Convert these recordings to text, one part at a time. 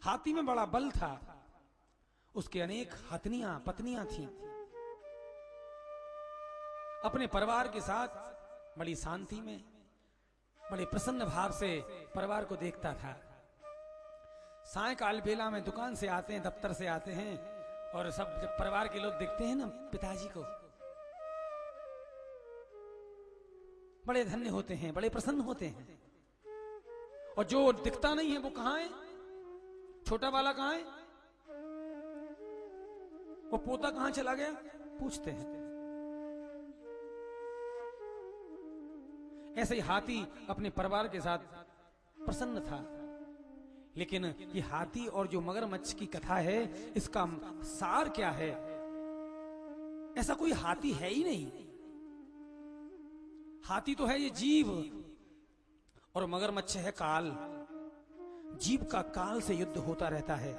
हाथी में बड़ा बल था, उसके अनेक हथनियां पत्नियां थीं। अपने परिवार के साथ बड़ी शांति में, बड़े प्रसन्न भाव से परिवार को देखता था। सायकाल बेला में दुकान से आते हैं, दफ्तर से आते हैं, और सब जब परिवार के लोग देखते हैं ना पिताजी को, बड़े धन्य होते हैं, बड़े प्रसन्न होते हैं। और जो दिखता नहीं है वो कहां है, छोटा वाला कहां है, वो पोता कहां चला गया, पूछते हैं। ऐसे ही हाथी अपने परिवार के साथ प्रसन्न था। लेकिन ये हाथी और जो मगरमच्छ की कथा है, इसका सार क्या है? ऐसा कोई हाथी है ही नहीं। हाथी तो है ये जीव, और मगरमच्छ है काल। जीव का काल से युद्ध होता रहता है,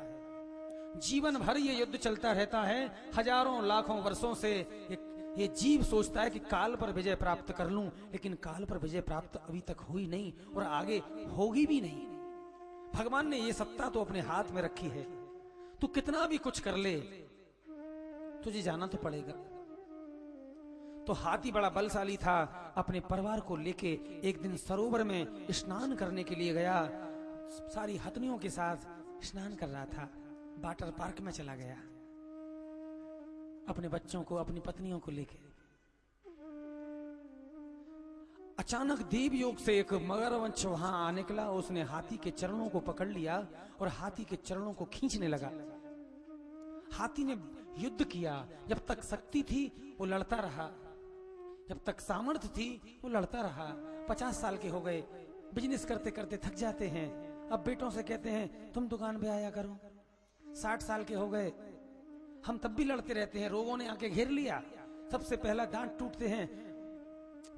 जीवन भर ये युद्ध चलता रहता है। हजारों लाखों वर्षों से ये जीव सोचता है कि काल पर विजय प्राप्त कर लूं, लेकिन काल पर विजय प्राप्त अभी तक हुई नहीं और आगे होगी भी नहीं। भगवान ने ये सत्ता तो अपने हाथ में रखी है, तू कितना भी कुछ कर ले, तुझे जाना तो पड़ेगा। तो हाथी बड़ा बलशाली था, अपने परिवार को लेके एक दिन सरोवर में स्नान करने के लिए गया। सारी हथनियों के साथ स्नान कर रहा था, वाटर पार्क में चला गया अपने बच्चों को, अपनी पत्नियों को लेके। अचानक देव योग से एक मगरमच्छ वहां आ निकला। उसने हाथी के चरणों को पकड़ लिया और हाथी के चरणों को खींचने लगा। हाथी ने युद्ध किया, जब तक शक्ति थी वो लड़ता रहा, जब तक सामर्थ्य थी वो लड़ता रहा। 50 साल के हो गए, बिजनेस करते करते थक जाते हैं। अब बेटों से कहते हैं तुम दुकान पे आया करो। 60 साल के हो गए, हम तब भी लड़ते रहते हैं। रोगों ने आके घेर लिया। सबसे पहला दांत टूटते हैं,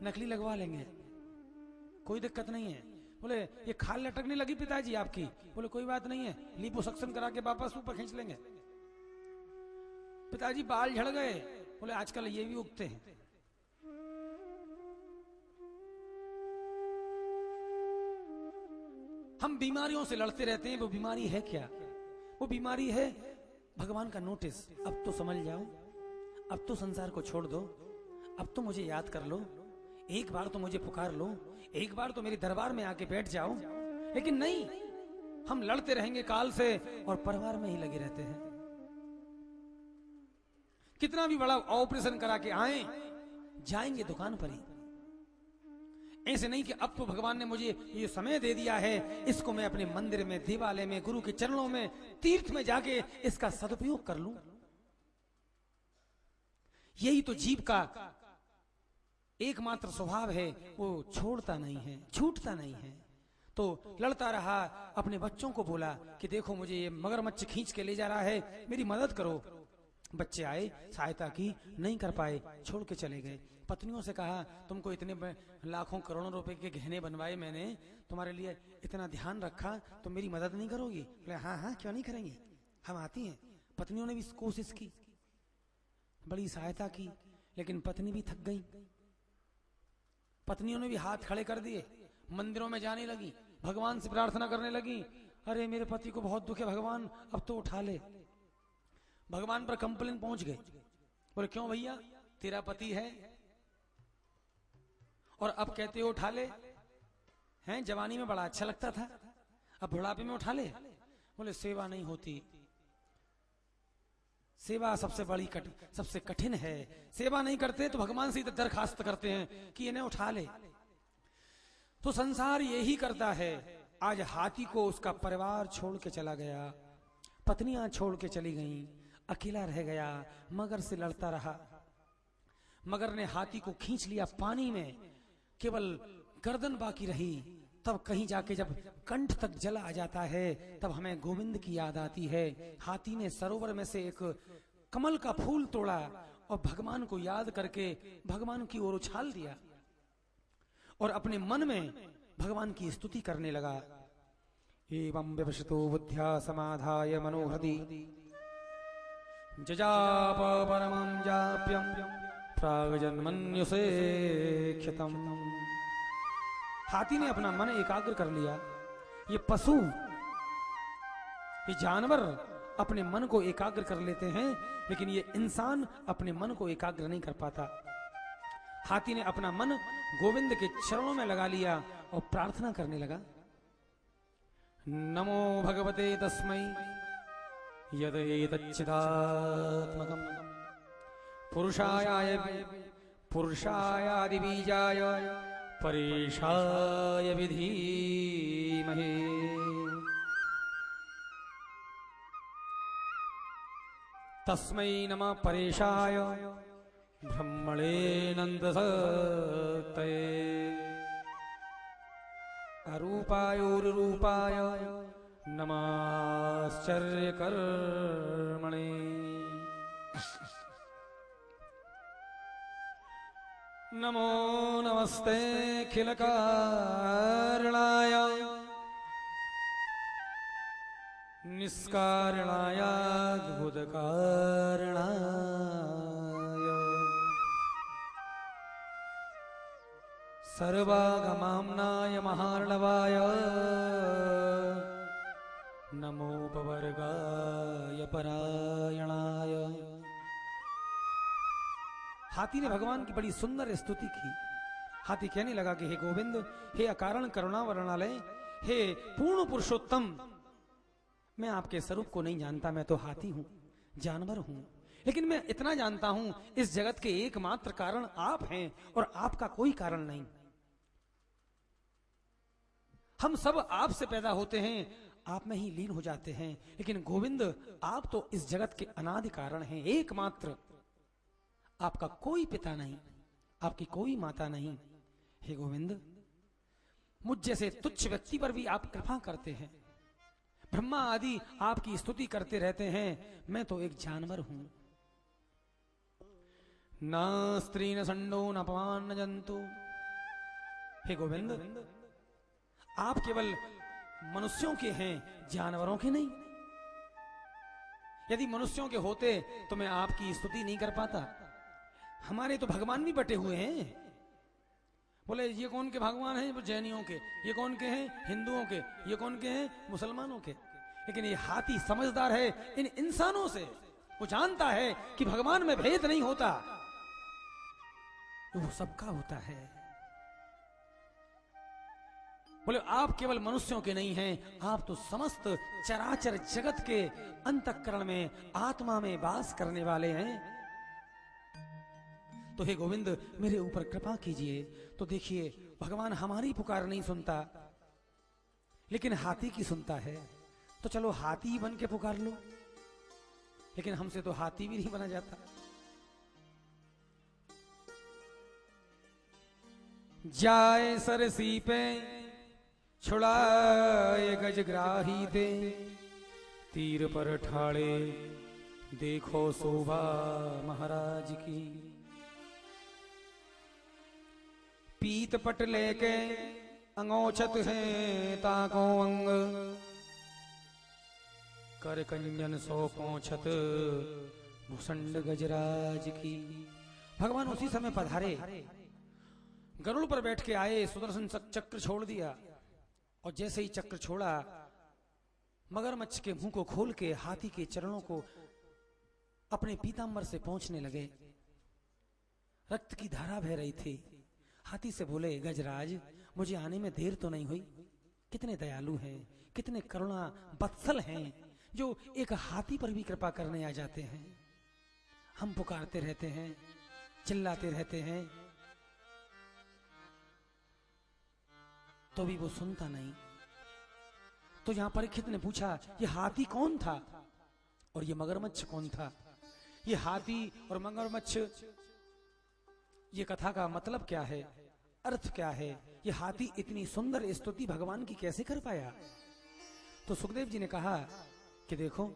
नकली लगवा लेंगे, कोई दिक्कत नहीं है। बोले ये खाल लटकने लगी पिताजी आपकी, बोले कोई बात नहीं है, लिपोसक्शन करा के वापस ऊपर खींच लेंगे। पिताजी बाल झड़ गए, बोले आजकल ये भी उगते हैं। हम बीमारियों से लड़ते रहते हैं। वो बीमारी है क्या? वो बीमारी है भगवान का नोटिस। अब तो समझ जाओ, अब तो संसार को छोड़ दो, अब तो मुझे याद कर लो, एक बार तो मुझे पुकार लो, एक बार तो मेरे दरबार में आके बैठ जाओ। लेकिन नहीं, हम लड़ते रहेंगे काल से और परिवार में ही लगे रहते हैं। कितना भी बड़ा ऑपरेशन करा के आए, जाएंगे दुकान पर ही। ऐसे नहीं कि अब तो भगवान ने मुझे ये समय दे दिया है, इसको मैं अपने मंदिर में, देवालय में, गुरु के चरणों में, तीर्थ में जाके इसका सदुपयोग कर लूं। यही तो जीव का एकमात्र स्वभाव है, वो छोड़ता नहीं है, छूटता नहीं है। तो लड़ता रहा, अपने बच्चों को बोला कि देखो मुझे ये मगरमच्छ खींच के ले जा रहा है, मेरी मदद करो। बच्चे आए, सहायता की, नहीं कर पाए, छोड़ के चले गए। पत्नियों से कहा तुमको इतने लाखों करोड़ों रुपए के गहने बनवाए मैंने, तुम्हारे लिए इतना ध्यान रखा, तो मेरी मदद नहीं करोगी? बोले हाँ हाँ क्यों नहीं करेंगे, हम आती हैं। पत्नियों ने भी कोशिश की, बड़ी सहायता की, लेकिन पत्नी भी थक गई। पत्नियों ने भी हाथ खड़े कर दिए, मंदिरों में जाने लगी, भगवान से प्रार्थना करने लगी, अरे मेरे पति को बहुत दुख है भगवान, अब तो उठा ले। भगवान पर कंप्लेन पहुंच गए। बोले क्यों भैया, तेरा पति है और अब कहते हो उठा ले? हैं, जवानी में बड़ा अच्छा लगता था, अब बुढ़ापे में उठा ले? बोले सेवा नहीं होती, सेवा सबसे बड़ी सबसे कठिन है। सेवा नहीं करते तो भगवान से दरखास्त करते हैं कि इन्हें उठा ले। तो संसार यही करता है। आज हाथी को उसका परिवार छोड़ के चला गया, पत्नियां छोड़ के चली गईं, अकेला रह गया, मगर से लड़ता रहा। मगर ने हाथी को खींच लिया पानी में, केवल गर्दन बाकी रही। तब कहीं जाके जब कंठ तक जल आ जाता है, तब हमें गोविंद की याद आती है। हाथी ने सरोवर में से एक कमल का फूल तोड़ा और भगवान को याद करके भगवान की ओर उछाल दिया और अपने मन में भगवान की स्तुति करने लगा। एवं विवशतो बुद्ध्या समाधाय मनोहृदि जजाप परमं जाप्यं प्रागजन्मन्युसे ख्यतम्। हाथी ने अपना मन एकाग्र कर लिया। ये पशु ये जानवर अपने मन को एकाग्र कर लेते हैं, लेकिन ये इंसान अपने मन को एकाग्र नहीं कर पाता। हाथी ने अपना मन गोविंद के चरणों में लगा लिया और प्रार्थना करने लगा, नमो भगवते तस्मै यदेतच्चिदात्मकं पुरुषायादिबीजाय परेशाय विधीमहे। तस्मै नमः परेशाय ब्रह्मणे नन्दसत्तये अरूपायोरुरूपाय नमाश्चर्यकर्मणे। नमो नमस्ते खिलकारणाय निष्कारणाय अद्भुतकारणाय सर्वागमाम्नाय महार्णवाय नमोपवर्गाय परायणाय। हाथी ने भगवान की बड़ी सुंदर स्तुति की। हाथी कहने लगा कि हे गोविंद, हे अकारण करुणा वर्णालय, हे पूर्ण पुरुषोत्तम, मैं आपके स्वरूप को नहीं जानता। मैं तो हाथी हूं, जानवर हूं, लेकिन मैं इतना जानता हूं इस जगत के एकमात्र कारण आप हैं और आपका कोई कारण नहीं। हम सब आपसे पैदा होते हैं, आप में ही लीन हो जाते हैं, लेकिन गोविंद आप तो इस जगत के अनादि कारण हैं, एकमात्र। आपका कोई पिता नहीं, आपकी कोई माता नहीं। हे गोविंद, मुझ जैसे तुच्छ व्यक्ति पर भी आप कृपा करते हैं। ब्रह्मा आदि आपकी स्तुति करते रहते हैं, मैं तो एक जानवर हूं। न स्त्री न संडो न पवान न जंतु। हे गोविंद, आप केवल मनुष्यों के हैं, जानवरों के नहीं। यदि मनुष्यों के होते तो मैं आपकी स्तुति नहीं कर पाता। हमारे तो भगवान भी बटे हुए हैं। बोले ये कौन के भगवान हैं? वो जैनियों के। ये कौन के हैं? हिंदुओं के। ये कौन के हैं? मुसलमानों के। लेकिन ये हाथी समझदार है इन इंसानों से। वो जानता है कि भगवान में भेद नहीं होता, वो सबका होता है। बोले आप केवल मनुष्यों के नहीं हैं, आप तो समस्त चराचर जगत के अंतःकरण में, आत्मा में वास करने वाले हैं। तो हे गोविंद, मेरे ऊपर कृपा कीजिए। तो देखिए, भगवान हमारी पुकार नहीं सुनता, लेकिन हाथी की सुनता है। तो चलो हाथी बन के पुकार लो, लेकिन हमसे तो हाथी भी नहीं बना जाता। जाए सरसी पे छुड़ाए गजग्राही दे, तीर पर ठाड़े देखो शोभा महाराज की। पीत पट लेके अंगोछत है ताको अंग, कर कंजन सो पोछत भूषंड गजराज की। भगवान उसी समय पधारे, गरुड़ पर बैठ के आए, सुदर्शन चक्र छोड़ दिया और जैसे ही चक्र छोड़ा, मगरमच्छ के मुंह को खोल के हाथी के चरणों को अपने पीतांबर से पोंछने लगे। रक्त की धारा बह रही थी। हाथी से बोले, गजराज, मुझे आने में देर तो नहीं हुई? कितने दयालु हैं, कितने करुणा बत्सल हैं, जो एक हाथी पर भी कृपा करने आ जाते हैं। हम पुकारते रहते हैं, चिल्लाते रहते हैं, तो भी वो सुनता नहीं। तो यहां परीक्षित ने पूछा, ये हाथी कौन था और ये मगरमच्छ कौन था? ये हाथी और मगरमच्छ, ये कथा का मतलब क्या है, अर्थ क्या है? ये हाथी इतनी सुंदर स्तुति भगवान की कैसे कर पाया? तो सुखदेव जी ने कहा कि देखो,